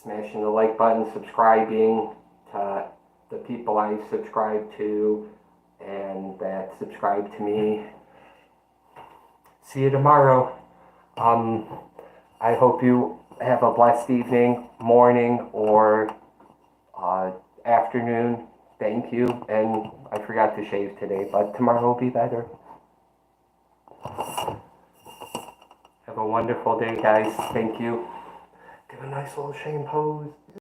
smashing the like button, subscribing to the people I subscribe to and that subscribe to me. See you tomorrow. I hope you have a blessed evening, morning, or afternoon. Thank you. And I forgot to shave today, but tomorrow will be better. Have a wonderful day, guys. Thank you. Give a nice little shame pose.